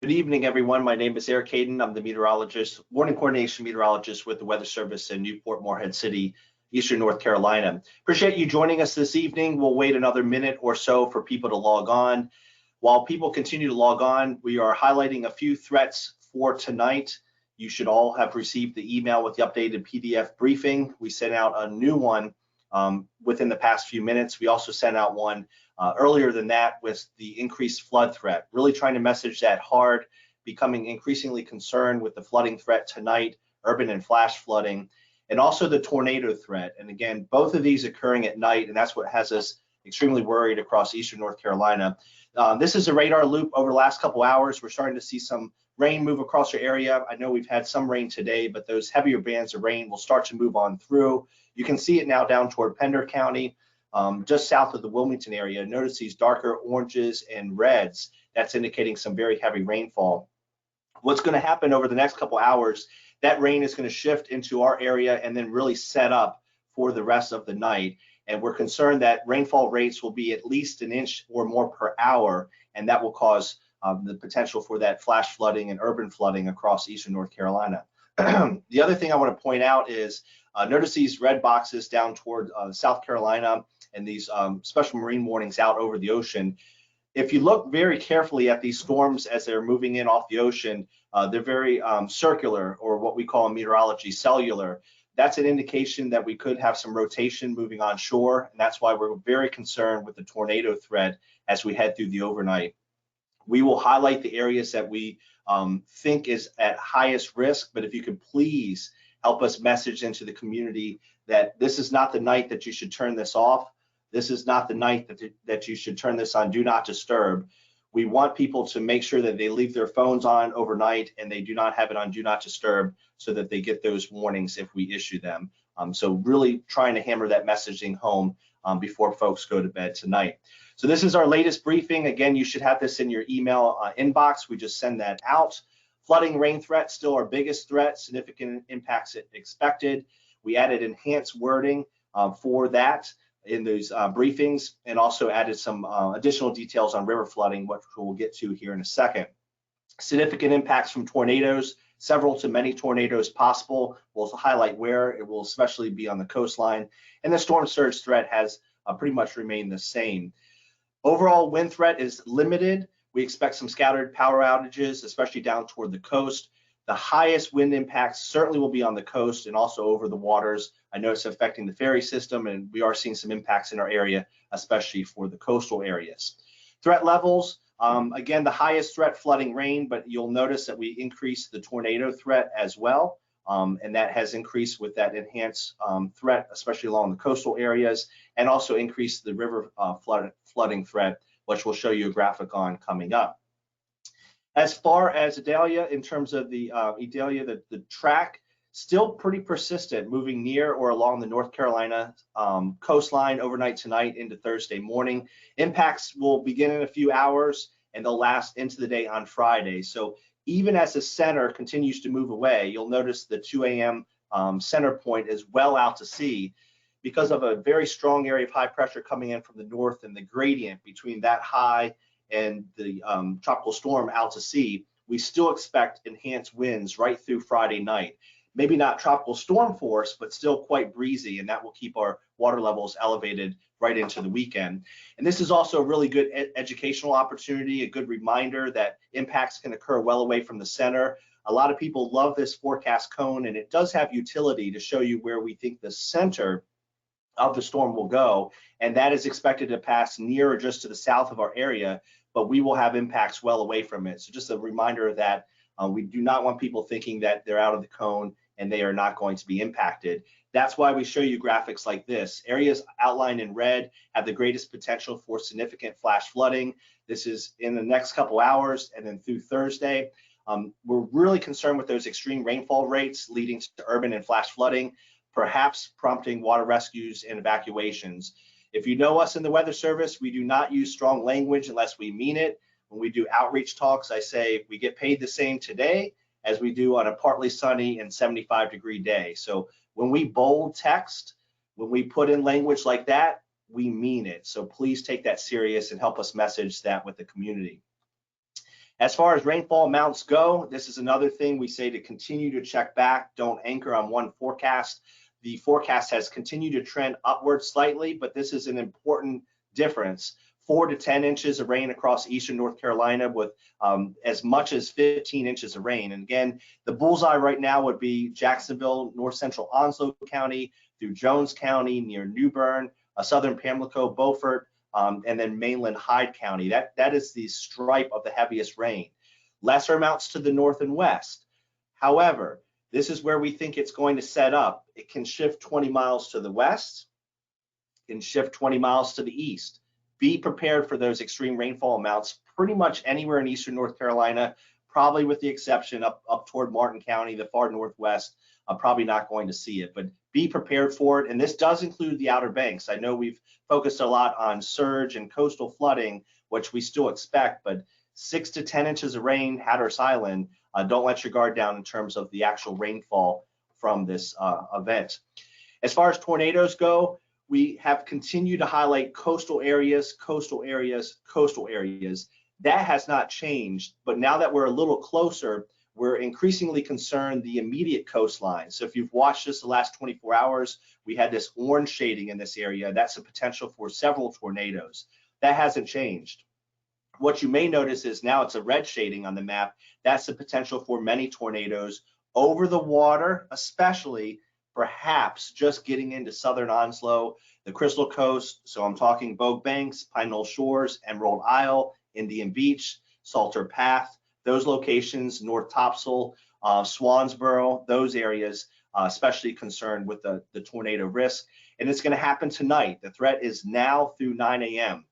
Good evening, everyone. My name is Eric Hayden. I'm the meteorologist, warning coordination meteorologist with the Weather Service in Newport, Morehead City, Eastern North Carolina. Appreciate you joining us this evening. We'll wait another minute or so for people to log on. While people continue to log on, we are highlighting a few threats for tonight. You should all have received the email with the updated PDF briefing. We sent out a new one within the past few minutes. We also sent out one earlier than that with the increased flood threat, really trying to message that hard, becoming increasingly concerned with the flooding threat tonight, urban and flash flooding, and also the tornado threat. And again, both of these occurring at night, and that's what has us extremely worried across Eastern North Carolina. This is a radar loop over the last couple hours. We're starting to see some rain move across your area. I know we've had some rain today, but those heavier bands of rain will start to move on through. You can see it now down toward Pender County, just south of the Wilmington area. Notice these darker oranges and reds. That's indicating some very heavy rainfall. What's going to happen over the next couple hours, that rain is going to shift into our area and then really set up for the rest of the night. And we're concerned that rainfall rates will be at least an inch or more per hour, and that will cause the potential for that flash flooding and urban flooding across Eastern North Carolina. The other thing I want to point out is notice these red boxes down toward South Carolina and these special marine warnings out over the ocean. If you look very carefully at these storms as they're moving in off the ocean, they're very circular, or what we call in meteorology cellular. That's an indication that we could have some rotation moving onshore, and that's why we're very concerned with the tornado threat as we head through the overnight. We will highlight the areas that we think is at highest risk, but if you could please help us message into the community that this is not the night that you should turn this off. This is not the night that you should turn this on Do Not Disturb. We want people to make sure that they leave their phones on overnight and they do not have it on Do Not Disturb so that they get those warnings if we issue them. So really trying to hammer that messaging home before folks go to bed tonight. So this is our latest briefing. Again, you should have this in your email inbox. We just send that out. Flooding rain threat, still our biggest threat, significant impacts expected. We added enhanced wording for that in those briefings, and also added some additional details on river flooding, which we'll get to here in a second. Significant impacts from tornadoes, several to many tornadoes possible. We'll highlight where. It will especially be on the coastline. And the storm surge threat has pretty much remained the same. Overall wind threat is limited. We expect some scattered power outages, especially down toward the coast. The highest wind impacts certainly will be on the coast and also over the waters. I know it's affecting the ferry system, and we are seeing some impacts in our area, especially for the coastal areas. Threat levels, again, the highest threat, flooding rain, but you'll notice that we increased the tornado threat as well, and that has increased with that enhanced threat, especially along the coastal areas, and also increased the river flooding threat, which we'll show you a graphic on coming up. As far as Idalia, in terms of the Idalia, the track, still pretty persistent, moving near or along the North Carolina coastline overnight tonight into Thursday morning. Impacts will begin in a few hours and they'll last into the day on Friday. So even as the center continues to move away, you'll notice the 2 a.m. Center point is well out to sea because of a very strong area of high pressure coming in from the north, and the gradient between that high and the tropical storm out to sea. We still expect enhanced winds right through Friday night. Maybe not tropical storm force, but still quite breezy, and that will keep our water levels elevated right into the weekend. And this is also a really good educational opportunity, a good reminder that impacts can occur well away from the center. A lot of people love this forecast cone, and it does have utility to show you where we think the center of the storm will go, and that is expected to pass near or just to the south of our area, but we will have impacts well away from it. So just a reminder that we do not want people thinking that they're out of the cone and they are not going to be impacted. That's why we show you graphics like this. Areas outlined in red have the greatest potential for significant flash flooding. This is in the next couple hours and then through Thursday. We're really concerned with those extreme rainfall rates leading to urban and flash flooding, perhaps prompting water rescues and evacuations. If you know us in the Weather Service, we do not use strong language unless we mean it. When we do outreach talks, I say we get paid the same today as we do on a partly sunny and 75-degree day. So when we bold text, when we put in language like that, we mean it. So please take that serious and help us message that with the community. As far as rainfall amounts go, this is another thing we say to continue to check back. Don't anchor on one forecast. The forecast has continued to trend upward slightly, but this is an important difference. 4 to 10 inches of rain across eastern North Carolina with as much as 15 inches of rain. And again, the bullseye right now would be Jacksonville, north central Onslow County, through Jones County, near New Bern, southern Pamlico, Beaufort, and then mainland Hyde County. That is the stripe of the heaviest rain. Lesser amounts to the north and west. However, this is where we think it's going to set up. It can shift 20 miles to the west, it can shift 20 miles to the east. Be prepared for those extreme rainfall amounts pretty much anywhere in eastern North Carolina, probably with the exception up toward Martin County, the far northwest. I'm probably not going to see it, but be prepared for it. And this does include the Outer Banks. I know we've focused a lot on surge and coastal flooding, which we still expect, but 6 to 10 inches of rain, Hatteras Island, don't let your guard down in terms of the actual rainfall from this event. As far as tornadoes go, we have continued to highlight coastal areas, coastal areas, coastal areas. That has not changed, but now that we're a little closer, we're increasingly concerned the immediate coastline. So if you've watched this the last 24 hours, we had this orange shading in this area. That's a potential for several tornadoes. That hasn't changed. What you may notice is now it's a red shading on the map. That's the potential for many tornadoes over the water, especially perhaps just getting into southern Onslow, the Crystal Coast. So I'm talking Bogue Banks, Pine Knoll Shores, Emerald Isle, Indian Beach, Salter Path, those locations, North Topsail, Swansboro, those areas, especially concerned with the tornado risk. And it's going to happen tonight. The threat is now through 9 a.m.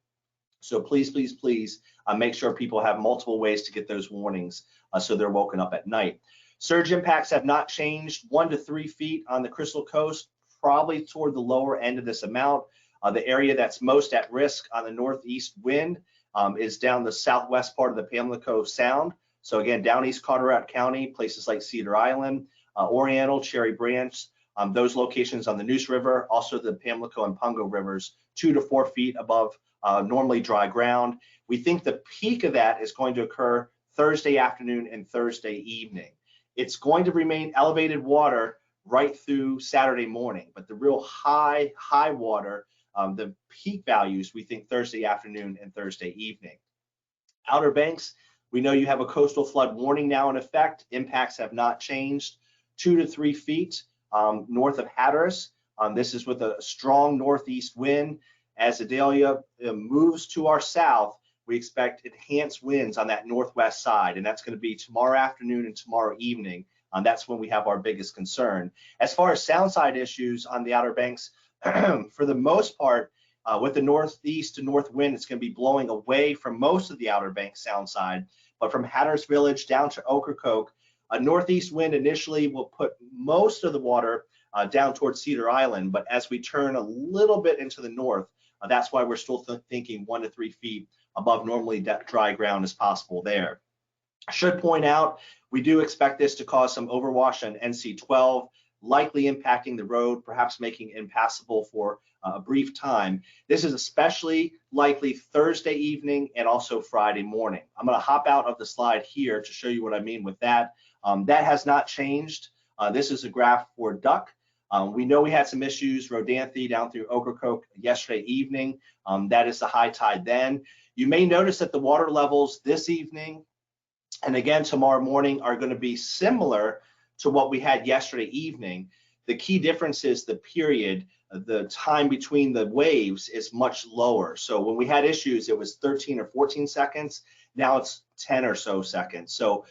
So please, please, please make sure people have multiple ways to get those warnings so they're woken up at night. Surge impacts have not changed. 1 to 3 feet on the Crystal Coast, probably toward the lower end of this amount. The area that's most at risk on the northeast wind is down the southwest part of the Pamlico Sound. So again, down East Carteret County, places like Cedar Island, Oriental, Cherry Branch, those locations on the Neuse River, also the Pamlico and Pungo rivers, 2 to 4 feet above normally dry ground. We think the peak of that is going to occur Thursday afternoon and Thursday evening. It's going to remain elevated water right through Saturday morning, but the real high water, the peak values, we think Thursday afternoon and Thursday evening. Outer Banks, we know you have a coastal flood warning now in effect. Impacts have not changed. 2 to 3 feet north of Hatteras. This is with a strong northeast wind. As Idalia moves to our south, we expect enhanced winds on that northwest side, and that's going to be tomorrow afternoon and tomorrow evening. That's when we have our biggest concern. As far as sound side issues on the Outer Banks, for the most part, with the northeast to north wind, it's going to be blowing away from most of the Outer Banks sound side. But from Hatteras Village down to Ocracoke, a northeast wind initially will put most of the water down towards Cedar Island. But as we turn a little bit into the north, that's why we're still thinking 1 to 3 feet above normally dry ground is possible there. I should point out, we do expect this to cause some overwash on NC 12, likely impacting the road, perhaps making it impassable for a brief time. This is especially likely Thursday evening and also Friday morning. I'm going to hop out of the slide here to show you what I mean with that. That has not changed. This is a graph for duck. We know we had some issues, Rodanthe down through Ocracoke yesterday evening. That is the high tide then. You may notice that the water levels this evening and again tomorrow morning are going to be similar to what we had yesterday evening. The key difference is the period, the time between the waves is much lower. So when we had issues, it was 13 or 14 seconds. Now it's 10 or so seconds. So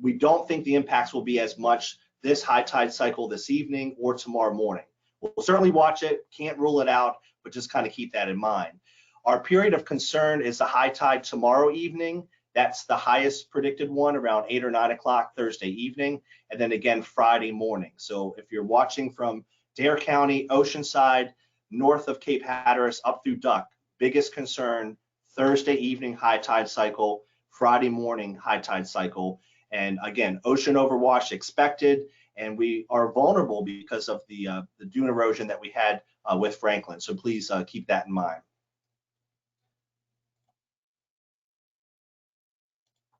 we don't think the impacts will be as much this high tide cycle this evening or tomorrow morning. We'll certainly watch it, can't rule it out, but just kind of keep that in mind. Our period of concern is the high tide tomorrow evening. That's the highest predicted one around 8 or 9 o'clock Thursday evening, and then again Friday morning. So if you're watching from Dare County, Oceanside, north of Cape Hatteras up through Duck, biggest concern Thursday evening high tide cycle, Friday morning high tide cycle. And again, ocean overwash expected, and we are vulnerable because of the dune erosion that we had with Franklin. So please keep that in mind.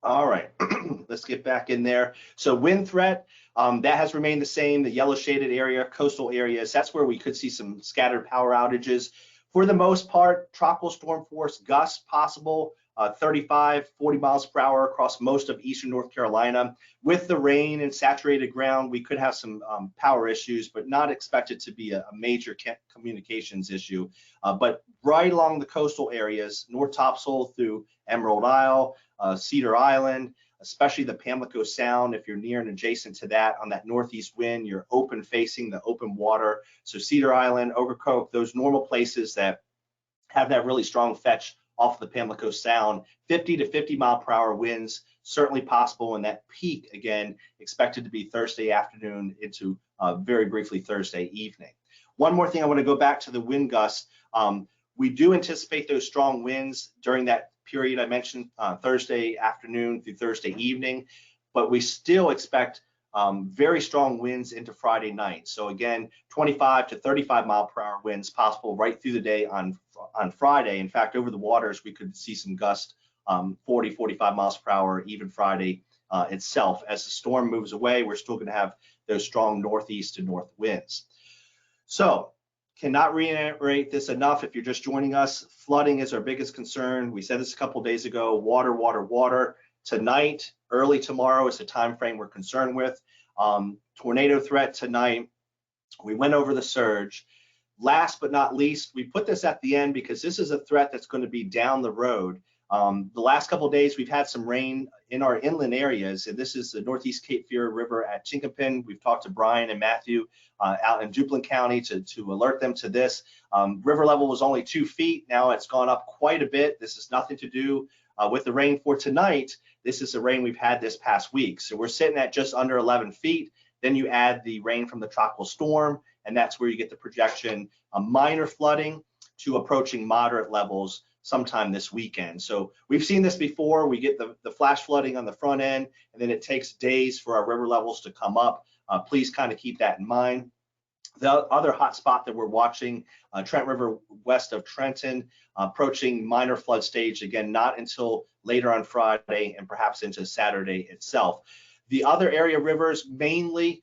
All right, let's get back in there. So wind threat, that has remained the same. The yellow shaded area, coastal areas, that's where we could see some scattered power outages. For the most part, tropical storm force gusts possible, 35, 40 miles per hour across most of eastern North Carolina. With the rain and saturated ground, we could have some power issues, but not expected to be a major communications issue. But right along the coastal areas, North Topsail through Emerald Isle, Cedar Island, especially the Pamlico Sound, if you're near and adjacent to that on that northeast wind, you're open facing the open water. So Cedar Island, Ocracoke, those normal places that have that really strong fetch off the Pamlico Sound, 50 to 50 mile per hour winds, certainly possible. And that peak, again, expected to be Thursday afternoon into very briefly Thursday evening. One more thing, I want to go back to the wind gusts. We do anticipate those strong winds during that period I mentioned, Thursday afternoon through Thursday evening, but we still expect very strong winds into Friday night. So again, 25 to 35 mile per hour winds possible right through the day on Friday. In fact, over the waters, we could see some gusts 40, 45 miles per hour even Friday itself. As the storm moves away, we're still going to have those strong northeast to north winds. So cannot reiterate this enough. If you're just joining us, flooding is our biggest concern. We said this a couple days ago, water, water, water. Tonight, early tomorrow is the time frame we're concerned with. Tornado threat tonight. We went over the surge. Last but not least, we put this at the end because this is a threat that's going to be down the road. The last couple of days, we've had some rain in our inland areas, and this is the Northeast Cape Fear River at Chinkapin. We've talked to Brian and Matthew out in Duplin County to alert them to this. River level was only 2 feet. Now it's gone up quite a bit. This has nothing to do with the rain for tonight. This is the rain we've had this past week. So we're sitting at just under 11 feet. Then you add the rain from the tropical storm, and that's where you get the projection, minor flooding to approaching moderate levels sometime this weekend. So we've seen this before. We get the flash flooding on the front end, and then it takes days for our river levels to come up. Please kind of keep that in mind. The other hot spot that we're watching, Trent River west of Trenton, approaching minor flood stage, again, not until later on Friday and perhaps into Saturday itself. The other area rivers, mainly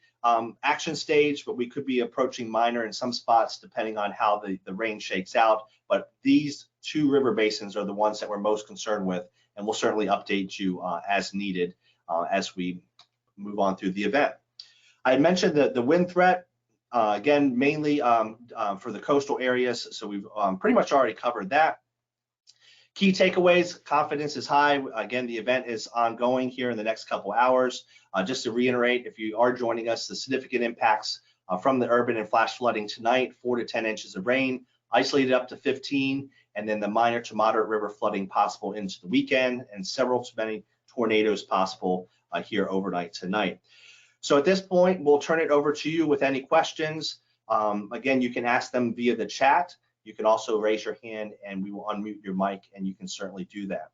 action stage, but we could be approaching minor in some spots depending on how the rain shakes out. But these two river basins are the ones that we're most concerned with, and we'll certainly update you as needed as we move on through the event. I mentioned the wind threat, again, mainly for the coastal areas, so we've pretty much already covered that. Key takeaways, confidence is high. Again, the event is ongoing here in the next couple hours. Just to reiterate, if you are joining us, the significant impacts from the urban and flash flooding tonight, 4 to 10 inches of rain, isolated up to 15, and then the minor to moderate river flooding possible into the weekend, and several to many tornadoes possible here overnight tonight. So at this point, we'll turn it over to you with any questions. Again, you can ask them via the chat. You can also raise your hand and we will unmute your mic, and you can certainly do that.